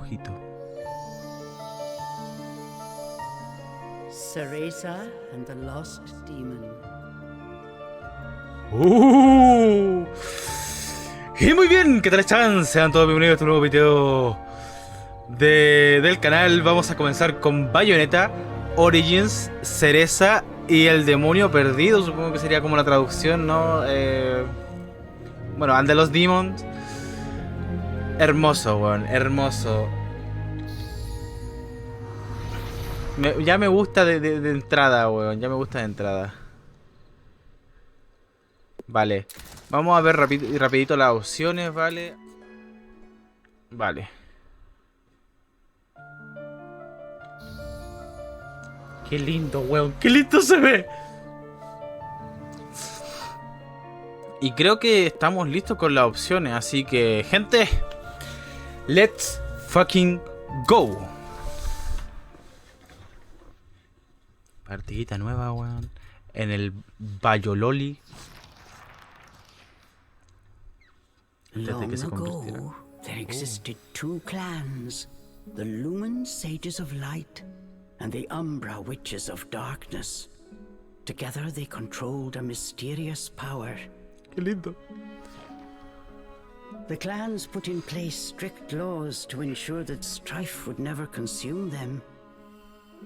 ojito. Cereza and the Lost Demon. Y muy bien, ¿qué tal están? Sean todos bienvenidos a este nuevo video del canal. Vamos a comenzar con Bayonetta, Origins, Cereza y el demonio perdido. Supongo que sería como la traducción, ¿no? Bueno, And the Lost Demons. Hermoso, weón, hermoso. Ya me gusta de entrada, weón. Ya me gusta de entrada. Vale. Vamos a ver rapidito las opciones, ¿vale? Vale. Qué lindo, weón. Qué lindo se ve. Y creo que estamos listos con las opciones. Así que, gente, let's fucking go. Partidita nueva, weón. En el Bayololi. Long ago, there existed two clans, the Lumen Sages of Light and the Umbra Witches of Darkness. Together they controlled a mysterious power. Qué lindo. The clans put in place strict laws to ensure that strife would never consume them.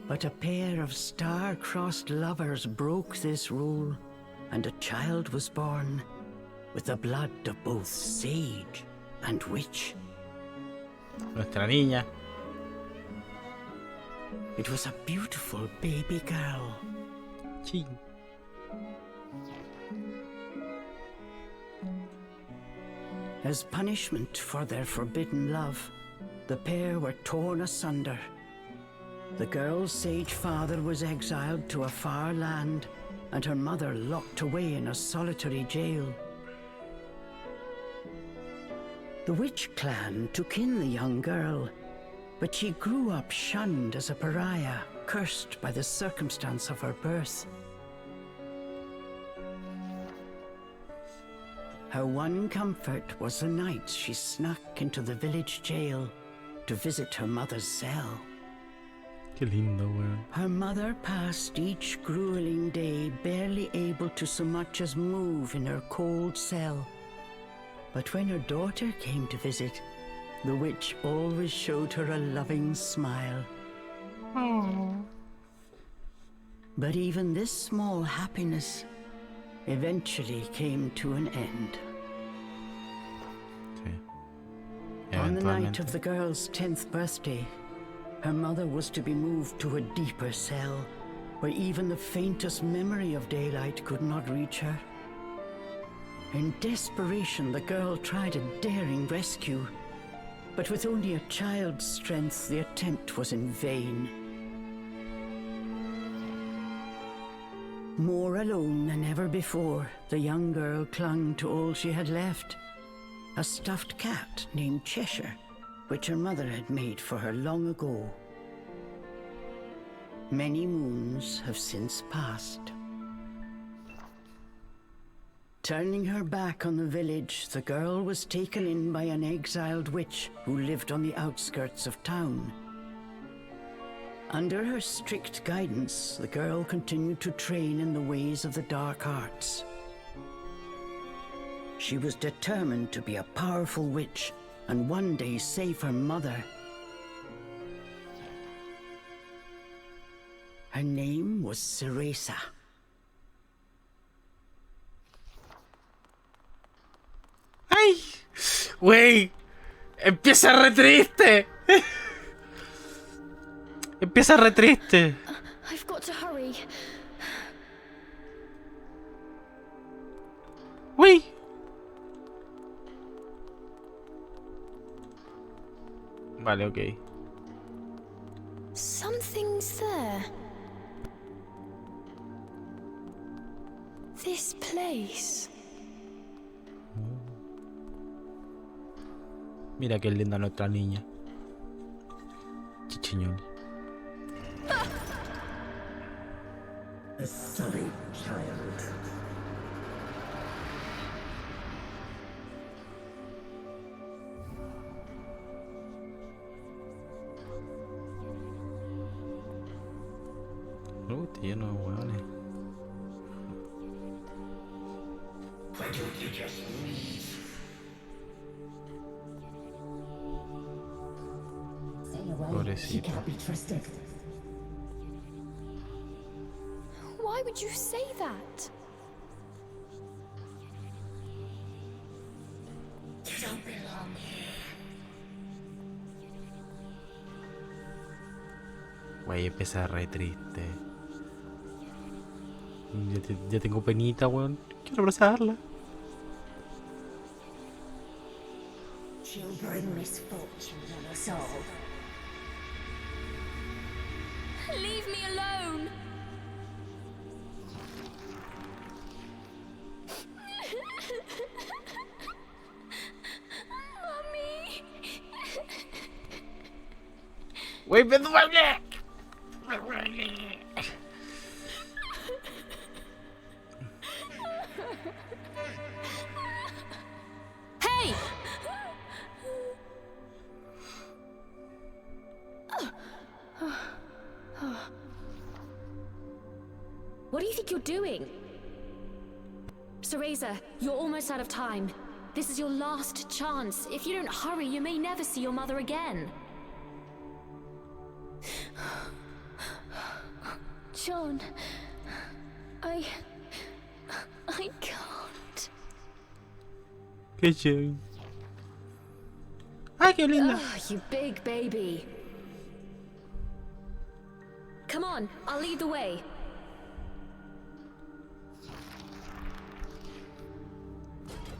But a pair of star-crossed lovers broke this rule, and a child was born with the blood of both sage and witch. Nuestra niña. It was a beautiful baby girl. Sí. As punishment for their forbidden love, the pair were torn asunder. The girl's sage father was exiled to a far land, and her mother locked away in a solitary jail. The witch clan took in the young girl, but she grew up shunned as a pariah, cursed by the circumstance of her birth. Her one comfort was the nights she snuck into the village jail to visit her mother's cell. Qué lindo, weón. Her mother passed each grueling day barely able to so much as move in her cold cell. But when her daughter came to visit, the witch always showed her a loving smile. Aww. But even this small happiness eventually came to an end. Sí. On the night of the girl's 10th birthday, her mother was to be moved to a deeper cell, where even the faintest memory of daylight could not reach her. In desperation, the girl tried a daring rescue, but with only a child's strength, the attempt was in vain. More alone than ever before, the young girl clung to all she had left, a stuffed cat named Cheshire, which her mother had made for her long ago. Many moons have since passed. Turning her back on the village, the girl was taken in by an exiled witch who lived on the outskirts of town. Under her strict guidance, the girl continued to train in the ways of the dark arts. She was determined to be a powerful witch and one day save her mother. Her name was Cereza. ¡Ay! ¡Wey! ¡Empieza re triste! ¡Empieza re triste! I've got to hurry. ¡Wey! Vale, ok. Something's there. This place. Mira qué linda nuestra niña. Chichiñón. A sullied child. lleno de hueones. Pobrecito. Why would you say that? Güey, empieza re triste. Ya tengo penita, weón. Quiero abrazarla. She'll bring misfortune on us all. Leave me alone! Mummy! Güey, me duele. Hey! What do you think you're doing? Cereza, you're almost out of time. This is your last chance. If you don't hurry, you may never see your mother again. John, I can't. Qué chévere. Ay, qué linda. You big baby. Come on, I'll lead the way.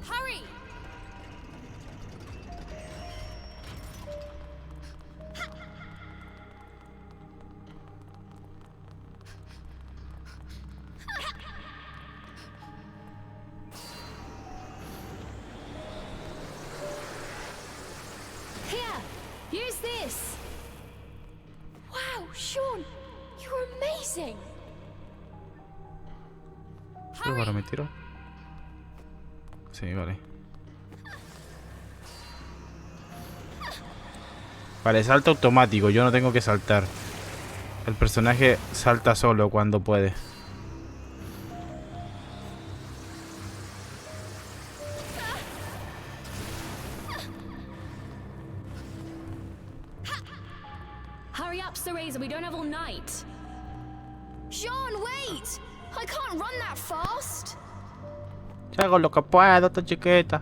Hurry! Here, use this. Wow, Sean, you're amazing. Ahora me tiro. Sí, vale. Vale, salto automático. Yo no tengo que saltar. El personaje salta solo cuando puede. Hurry up, Cereza, we don't have all night. Sean, wait! I can't run that fast. Yo hago lo que puedo, esta chiquita.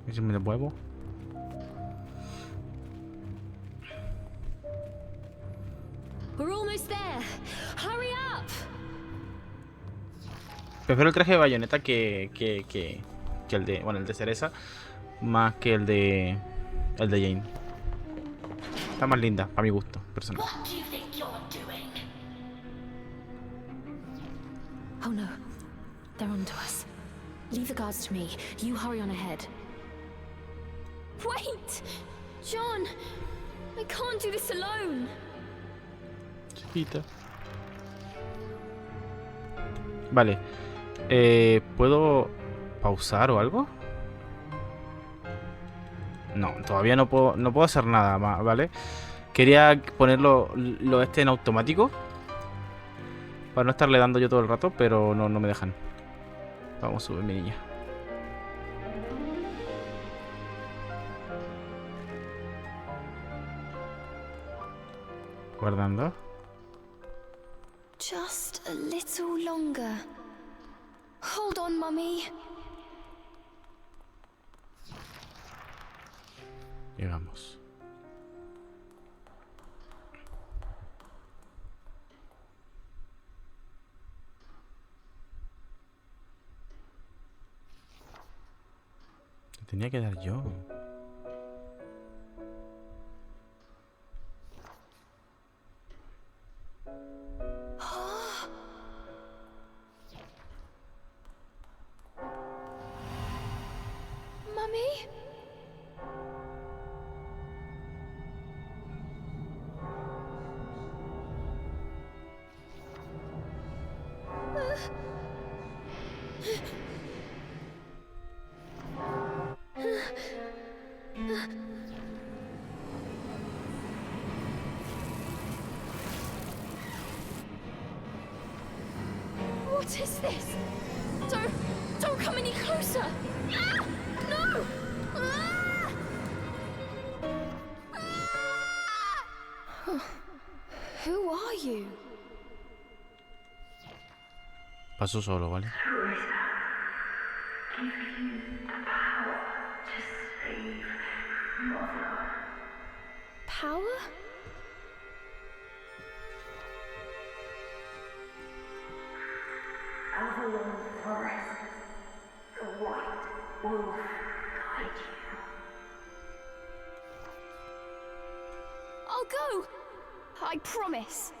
¿Y si me lo muevo? We're almost there. Hurry up! Prefiero el traje de Bayonetta que el de... Bueno, el de Cereza. Más que el de Jane. Está más linda, a mi gusto, personal. What do you think you're doing? Oh no, they're on to us. Leave the guards to me. You hurry on ahead. Wait! John! I can't do this alone! Chiquita. Vale. ¿Puedo pausar o algo? No, todavía no puedo hacer nada más, ¿vale? Quería ponerlo en automático para no estarle dando yo todo el rato, pero no me dejan. Vamos a subir, mi niña. Guardando. Just a little longer. Hold on, Mummy. Llegamos. Te tenía que dar yo. Mummy? What is this? Don't come any closer. Ah! No! Ah! Ah! Who are you? Paso solo, ¿vale? Power? Over in the forest, the white wolf guide you. I'll go. I promise.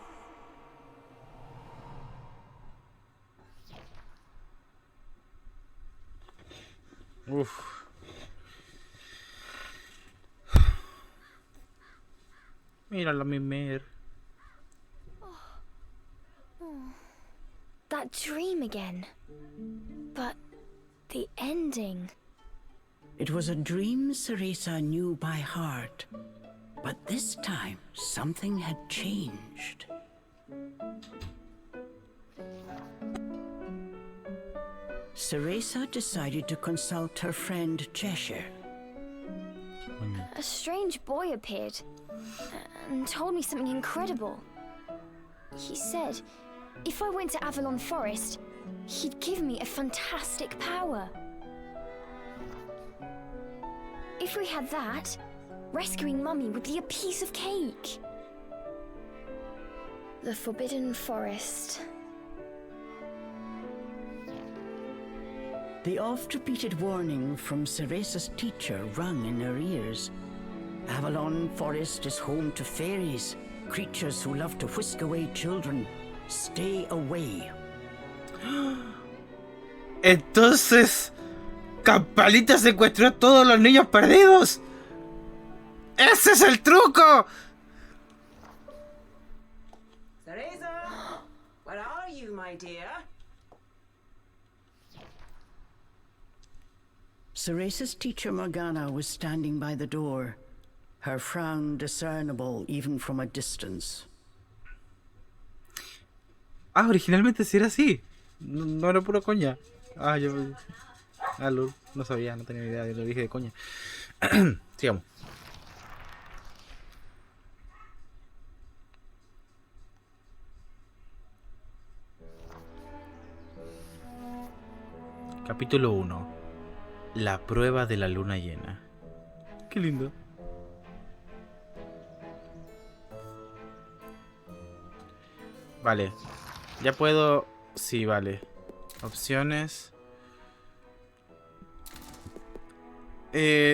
Uf. Mira la mimer. That dream again. But the ending. It was a dream Cereza knew by heart. But this time, something had changed. Cereza decided to consult her friend Cheshire. A strange boy appeared and told me something incredible. He said if I went to Avalon Forest, he'd give me a fantastic power. If we had that, rescuing Mummy would be a piece of cake. The Forbidden Forest. The oft-repeated warning from Cereza's teacher rung in her ears. Avalon Forest is home to fairies, creatures who love to whisk away children. Stay away. Entonces, Campalita secuestró a todos los niños perdidos. ¡Ese es el truco! Cereza! Where are you, my dear? Cereza's teacher Morgana was standing by the door, her frown discernible even from a distance. Ah, originalmente sí era así. No era puro coña. Ah, yo... Ah, no sabía, no tenía ni idea, yo lo dije de coña. Sigamos. Capítulo 1. La prueba de la luna llena. Qué lindo. Vale. Ya puedo... Sí, vale. Opciones.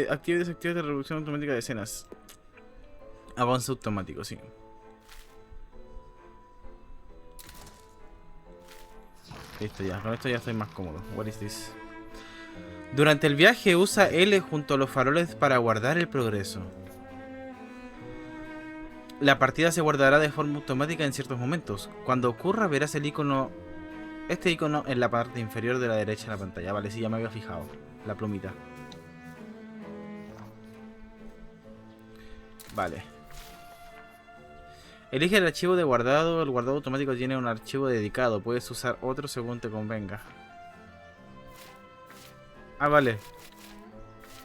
Activa y desactiva la reproducción automática de escenas. Avance automático, sí. Listo ya, con esto ya estoy más cómodo. What is this? Durante el viaje usa L junto a los faroles para guardar el progreso. La partida se guardará de forma automática en ciertos momentos. Cuando ocurra verás el icono, este icono en la parte inferior de la derecha de la pantalla. Vale, sí, ya me había fijado. La plumita. Vale. Elige el archivo de guardado. El guardado automático tiene un archivo dedicado. Puedes usar otro según te convenga. Ah, vale.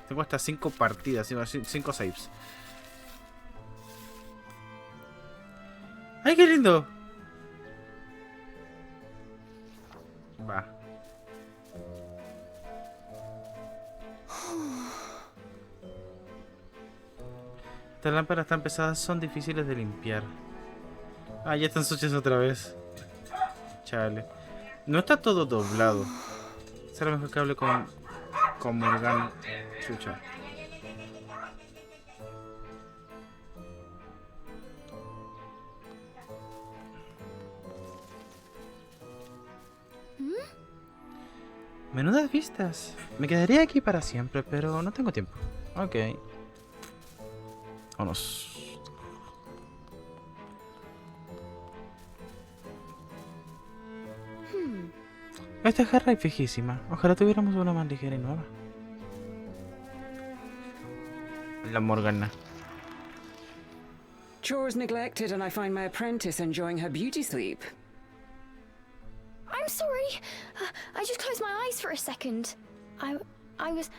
Tengo hasta 5 partidas, 5 saves. ¡Ay, qué lindo! Va. Estas lámparas tan pesadas son difíciles de limpiar. Ah, ya están sucias otra vez. Chale. No está todo doblado. Será mejor que hable con Morgan. Chucha. Menudas vistas. Me quedaría aquí para siempre, pero no tengo tiempo. Ok. Vámonos. Esta jarra es fijísima. Ojalá tuviéramos una más ligera y nueva. La Morgana. Chores neglected and I find my apprentice enjoying her beauty sleep. I'm I'm sorry. I just closed my eyes for a second. I was...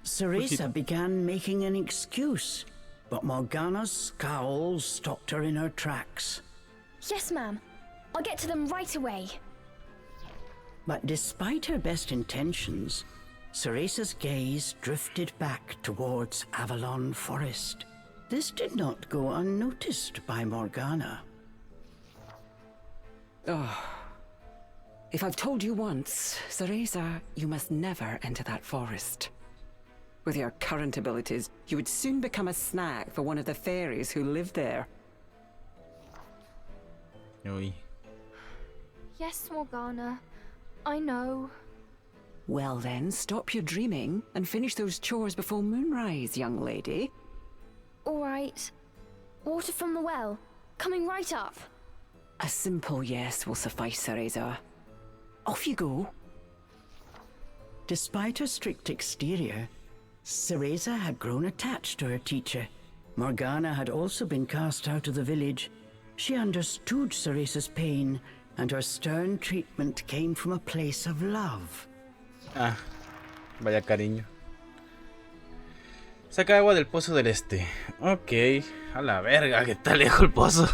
Cereza began making an excuse, but Morgana's scowl stopped her in her tracks. Yes, ma'am. I'll get to them right away. But despite her best intentions, Cereza's gaze drifted back towards Avalon Forest. This did not go unnoticed by Morgana. If I've told you once, Cereza, you must never enter that forest. With your current abilities, you would soon become a snack for one of the fairies who live there. Uy. Yes, Morgana. I know. Well then, stop your dreaming and finish those chores before moonrise, young lady. All right. Water from the well. Coming right up. A simple yes will suffice, Cereza. Off you go. Despite her strict exterior, Cereza had grown attached to her teacher. Morgana had also been cast out of the village. She understood Cereza's pain, and her stern treatment came from a place of love. Ah, vaya cariño. Saca agua del pozo del este. Ok, a la verga, que está lejos el pozo.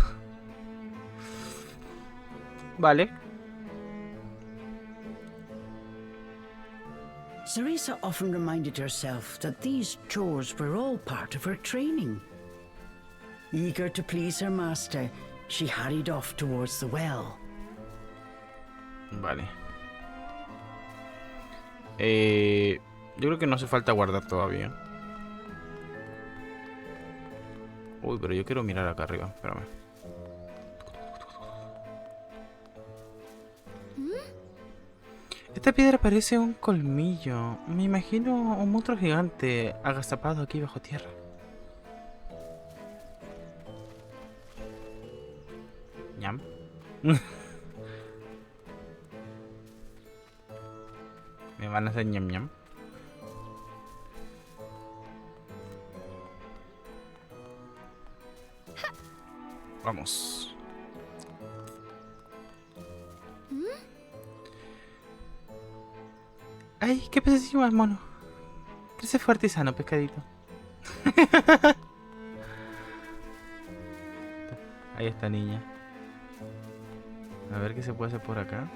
Vale. Cereza often reminded herself that these chores were all part of her training. Eager to please her master, she hurried off towards the well. Vale. Yo creo que no hace falta guardar todavía. Uy, pero yo quiero mirar acá arriba. Espérame. Esta piedra parece un colmillo. Me imagino un monstruo gigante agazapado aquí bajo tierra. Ñam. Me van a hacer ñam ñam. Vamos. Ay, qué pececillo más mono. Crece fuerte y sano, pescadito. Ahí está, niña. A ver qué se puede hacer por acá.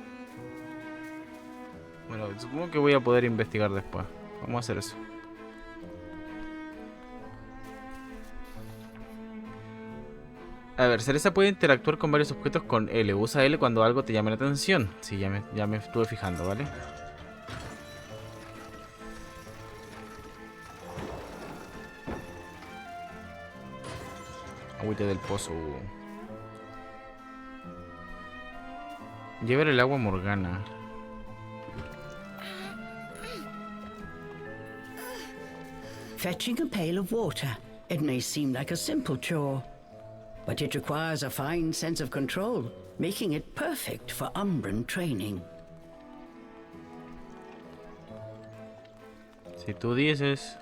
Bueno, supongo que voy a poder investigar después. Vamos a hacer eso. A ver, Cereza puede interactuar con varios objetos con L. Usa L cuando algo te llame la atención. Sí, ya me estuve fijando, ¿vale? Agüita del pozo. Llevar el agua a Morgana. Fetching a pail of water. It may seem like a simple chore, but it requires a fine sense of control, making it perfect for Umbran training. Si tú dices.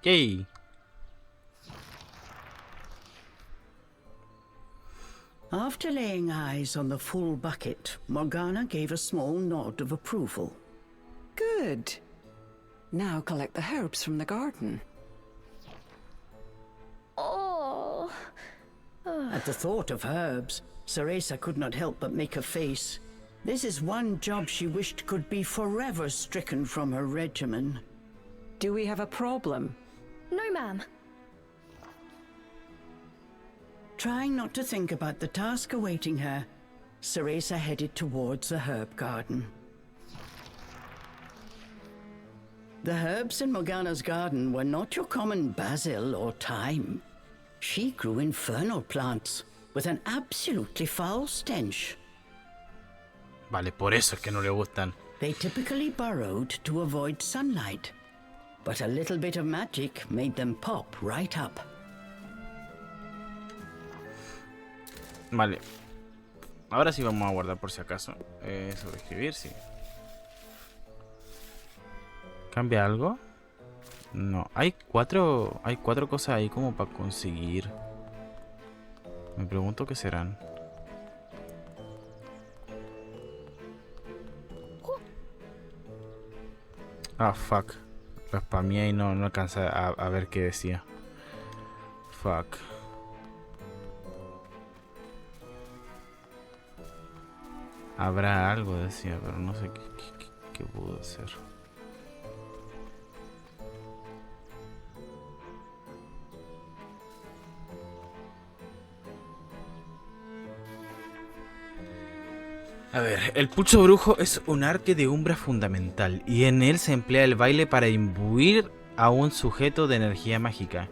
Yay. After laying eyes on the full bucket, Morgana gave a small nod of approval. Good. Now collect the herbs from the garden. Oh. At the thought of herbs, Cereza could not help but make a face. This is one job she wished could be forever stricken from her regimen. Do we have a problem? No, ma'am. Trying not to think about the task awaiting her, Cereza headed towards the herb garden. The herbs in Morgana's garden were not your common basil or thyme. She grew infernal plants with an absolutely foul stench. Vale, por eso es que no le gustan. They typically burrowed to avoid sunlight, but a little bit of magic made them pop right up. Vale. Ahora sí vamos a guardar por si acaso. Sobreescribir, sí. ¿Cambia algo? No, hay cuatro cosas ahí como para conseguir. Me pregunto qué serán. Ah, fuck. Lo spameé y no alcancé a ver qué decía. Fuck. Habrá algo, decía, pero no sé qué pudo ser. A ver, el pulso brujo es un arte de Umbra fundamental y en él se emplea el baile para imbuir a un sujeto de energía mágica.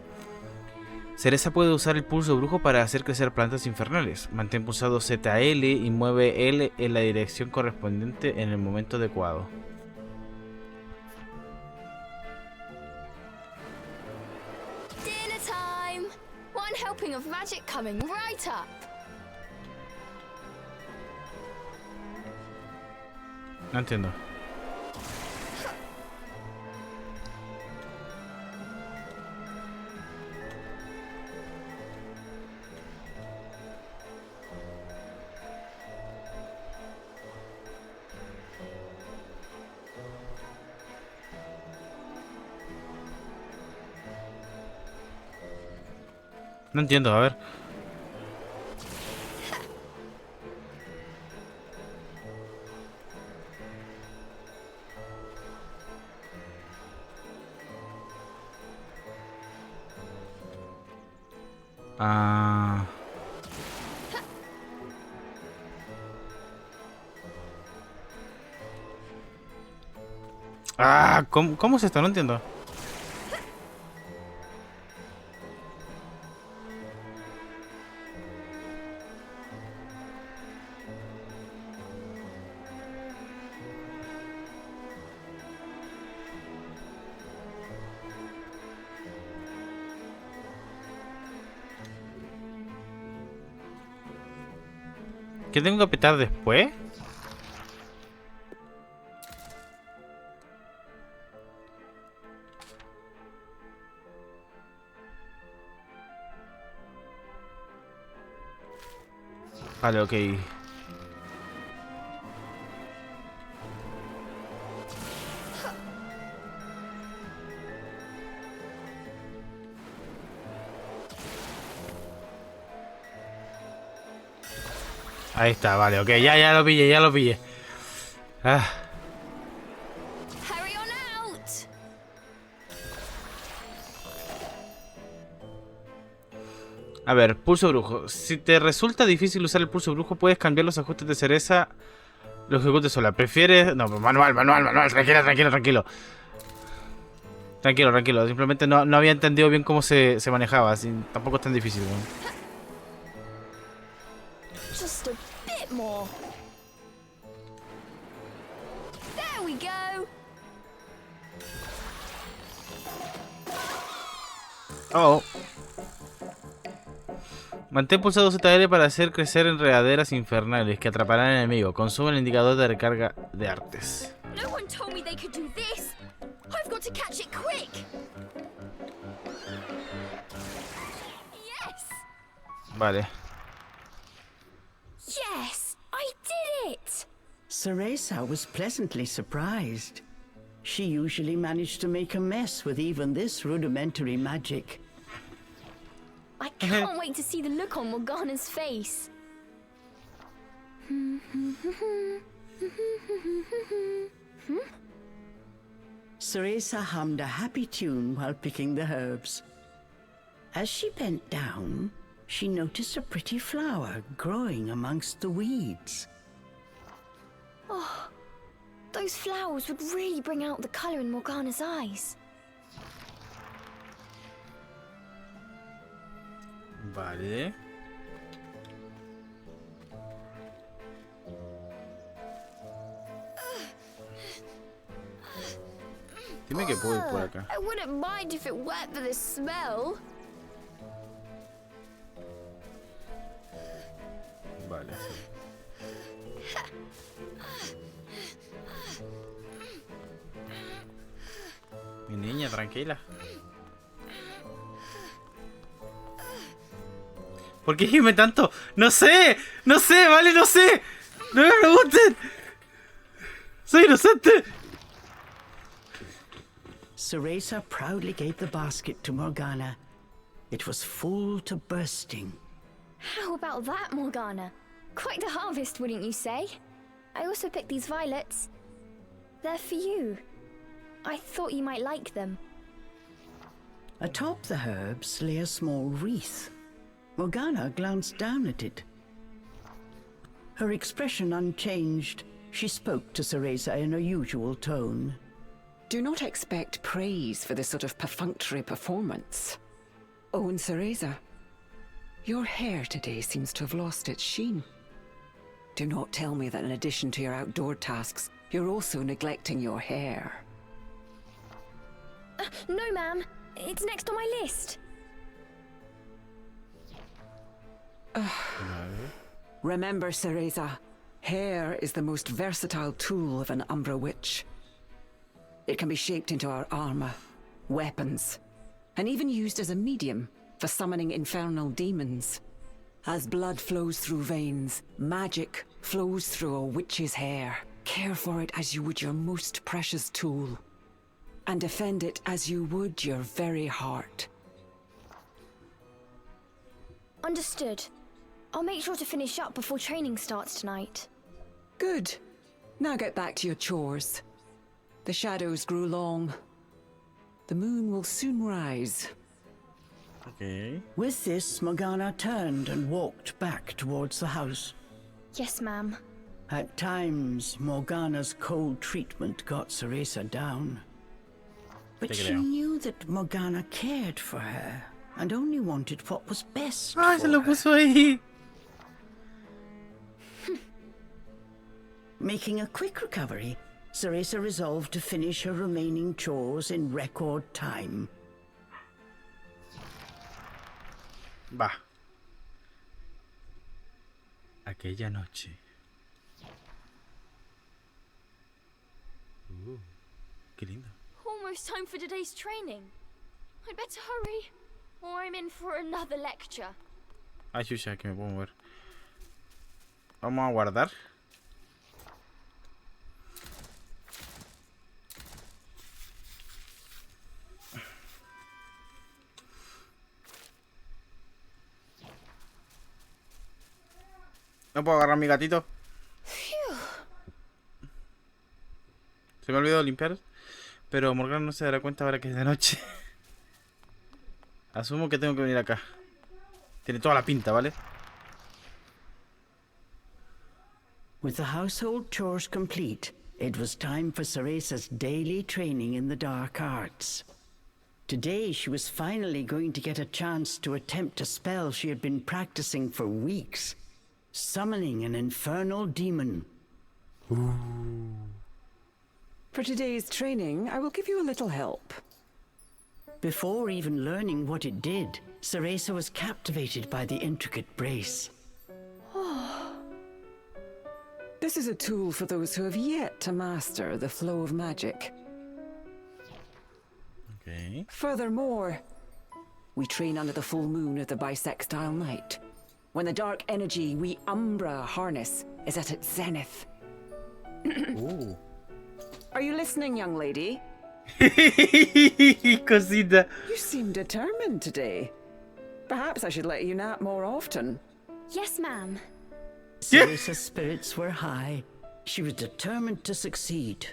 Cereza puede usar el pulso brujo para hacer crecer plantas infernales. Mantén pulsado ZL y mueve L en la dirección correspondiente en el momento adecuado. Dinner time! One helping of magic coming right up. No entiendo. No entiendo, a ver. Ah. Ah, ¿cómo es esto? No entiendo. ¿Qué tengo que apretar después? Vale, ok. Ahí está, vale, ok, ya lo pillé, ya lo pillé. Ah. Hurry on out! A ver, pulso brujo. Si te resulta difícil usar el pulso brujo, puedes cambiar los ajustes de Cereza. Lo ejecutes sola. ¿Prefieres? No, manual. Tranquilo. Tranquilo. Simplemente no había entendido bien cómo se manejaba. Así, tampoco es tan difícil, ¿no? Just a bit more. There we go. Oh. Mantén pulsado ZL para hacer crecer enredaderas infernales que atraparán al enemigo. Consume el indicador de recarga de artes. No one told me they could do this. I've got to catch it quick. Yes. Vale. Yes, I did it. Cereza was pleasantly surprised. She usually managed to make a mess with even this rudimentary magic. I can't wait to see the look on Morgana's face. Cereza hummed a happy tune while picking the herbs. As she bent down, she noticed a pretty flower growing amongst the weeds. Oh, those flowers would really bring out the colour in Morgana's eyes. Vale. Dime que puedo ir por acá. I wouldn't mind if it weren't for this smell. Vale, sí. niña, tranquila. ¿Por qué gime tanto? ¡No sé! ¡No sé! ¡Vale! ¡No sé! ¡No me pregunten! ¡Soy inocente! Cereza proudly gave the basket to Morgana. It was full to bursting. How about that, Morgana? Quite the harvest, wouldn't you say? I also picked these violets. They're for you. I thought you might like them. Atop the herbs lay a small wreath. Morgana glanced down at it. Her expression unchanged, she spoke to Cereza in her usual tone. Do not expect praise for this sort of perfunctory performance. Oh, and Cereza, your hair today seems to have lost its sheen. Do not tell me that in addition to your outdoor tasks, you're also neglecting your hair. No, ma'am. It's next on my list. Remember, Cereza, hair is the most versatile tool of an Umbra witch. It can be shaped into our armor, weapons, and even used as a medium for summoning infernal demons. As blood flows through veins, magic flows through a witch's hair. Care for it as you would your most precious tool, and defend it as you would your very heart. Understood. I'll make sure to finish up before training starts tonight. Good. Now get back to your chores. The shadows grew long. The moon will soon rise. Okay. With this, Morgana turned and walked back towards the house. Yes, ma'am. At times, Morgana's cold treatment got Cereza down. But Take it she down. knew that Morgana cared for her and only wanted what was best ¡Ah, se for lo her. puso ahí! Making a quick recovery, Cereza resolved to finish her remaining chores in record time. Va. Aquella noche. Qué lindo. Almost time for today's training. I'd better hurry, or I'm in for another lecture. Ay, chucha, que me puedo mover. Vamos a guardar. No puedo agarrar a mi gatito. Se me olvidó limpiar. Pero Morgan no se dará cuenta ahora que es de noche. Asumo que tengo que venir acá. Tiene toda la pinta, ¿vale? With the household chores complete, it was time for Cereza's daily training in the dark arts. Today she was finally going to get a chance to attempt a spell she had been practicing for weeks. Summoning an infernal demon. For today's training, I will give you a little help. Before even learning what it did, Cereza was captivated by the intricate brace. This is a tool for those who have yet to master the flow of magic. Okay. Furthermore, we train under the full moon of the bisextile night, when the dark energy we Umbra harness is at its zenith. Ooh. Are you listening, young lady? Cosita. You seem determined today. Perhaps I should let you nap more often. Yes, ma'am. Cereza's spirits were high. She was determined to succeed.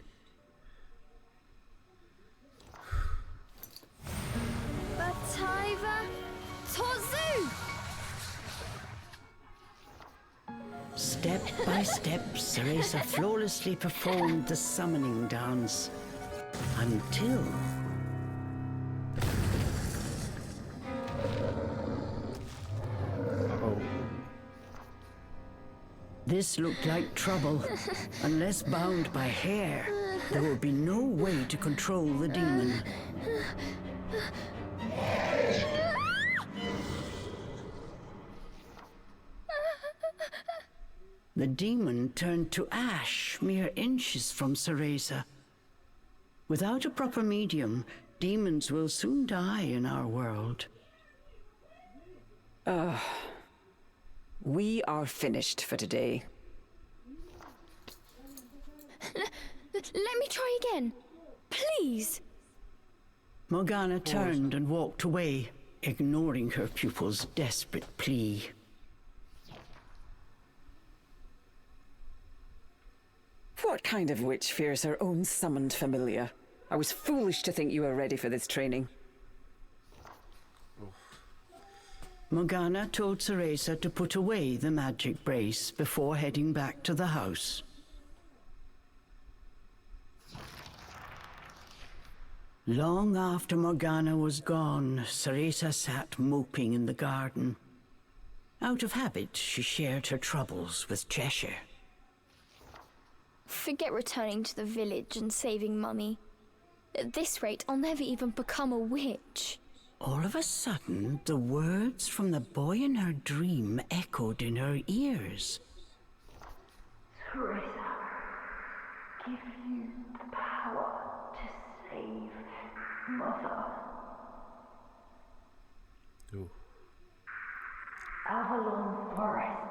Bataiva Tozu! Step by step, Cereza flawlessly performed the summoning dance. Until... Uh-oh. This looked like trouble. Unless bound by hair, there would be no way to control the demon. The demon turned to ash mere inches from Cereza. Without a proper medium, demons will soon die in our world. We are finished for today. Let me try again. Please. Morgana turned and walked away, ignoring her pupil's desperate plea. What kind of witch fears her own summoned familiar? I was foolish to think you were ready for this training. Morgana told Cereza to put away the magic brace before heading back to the house. Long after Morgana was gone, Cereza sat moping in the garden. Out of habit, she shared her troubles with Cheshire. Forget returning to the village and saving Mummy. At this rate, I'll never even become a witch. All of a sudden, the words from the boy in her dream echoed in her ears. Cereza, give you the power to save Mother. Ooh. Avalon Forest,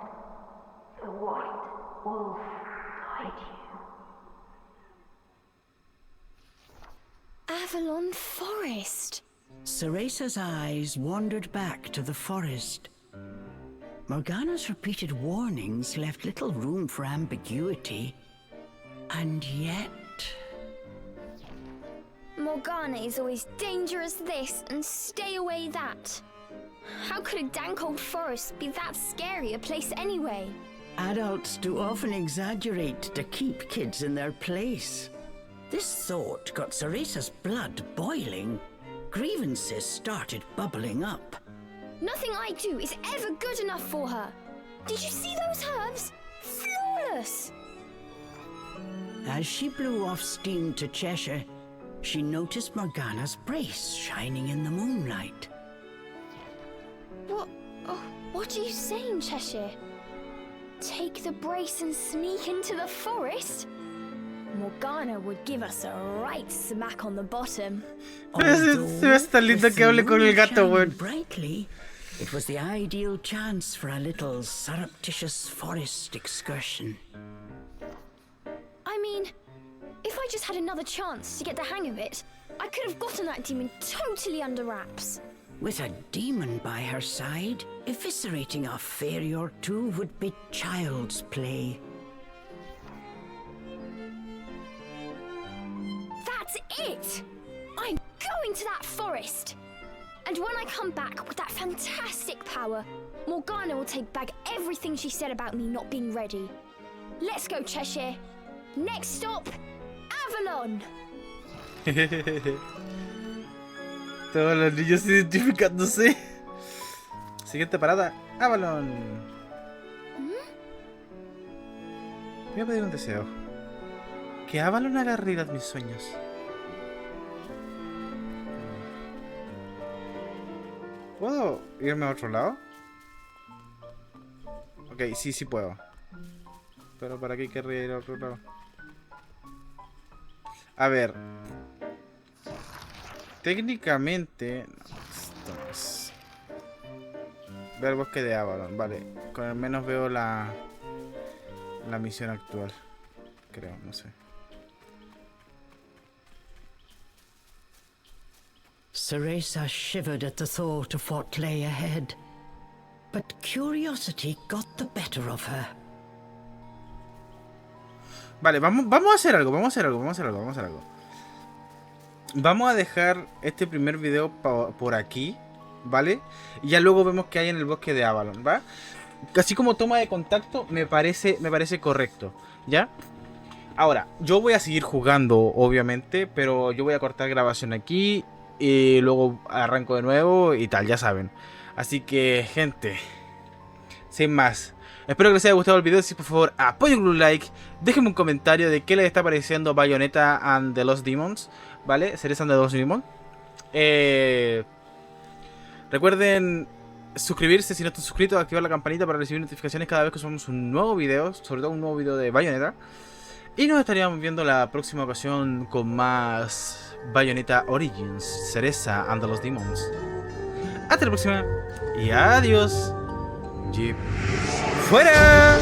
the White Wolf guide you. Avalon Forest. Cereza's eyes wandered back to the forest. Morgana's repeated warnings left little room for ambiguity. And yet... Morgana is always dangerous this and stay away that. How could a dank old forest be that scary a place anyway? adults do often exaggerate to keep kids in their place. This thought got Cereza's blood boiling. Grievances started bubbling up. Nothing I do is ever good enough for her. Did you see those herbs? Flawless! As she blew off steam to Cheshire, she noticed Morgana's brace shining in the moonlight. What are you saying, Cheshire? Take the brace and sneak into the forest? Morgana would give us a right smack on the bottom. Se ve tan lindo que hable con el gato, weón. Brightly, it was the ideal chance for a little surreptitious forest excursion. I mean, if I just had another chance to get the hang of it, I could have gotten that demon totally under wraps. With a demon by her side, eviscerating a fairy or two would be child's play. That's it! I'm going to that forest! And when I come back with that fantastic power, Morgana will take back everything she said about me not being ready. Let's go, Cheshire. Next stop, Avalon! Todos los niños identificándose. Siguiente parada, Avalon. Voy a pedir un deseo. Que Avalon haga realidad mis sueños. ¿Puedo irme a otro lado? Ok, sí puedo. Pero ¿para qué querría ir a otro lado? A ver. Técnicamente... Esto no es... Ver el bosque de Avalon, vale. Con al menos veo la misión actual. Creo, no sé. Cereza shivered at the thought of what lay ahead. But curiosity got the better of her. Vale, vamos a hacer algo, vamos a dejar este primer video por aquí, ¿vale? Y ya luego vemos qué hay en el bosque de Avalon, ¿va? Así como toma de contacto me parece correcto, ¿ya? Ahora, yo voy a seguir jugando, obviamente, pero yo voy a cortar grabación aquí y luego arranco de nuevo y tal, ya saben. Así que, gente, sin más, espero que les haya gustado el video. Si por favor apoyen con un like, déjenme un comentario de qué les está pareciendo Bayonetta and the Lost Demons, ¿vale? Cereza and the Lost Demons. Recuerden suscribirse si no están suscritos, activar la campanita para recibir notificaciones cada vez que subamos un nuevo video, sobre todo un nuevo video de Bayonetta. Y nos estaríamos viendo la próxima ocasión con más Bayonetta Origins, Cereza and los Demons. Hasta la próxima y adiós. J&P Fuera.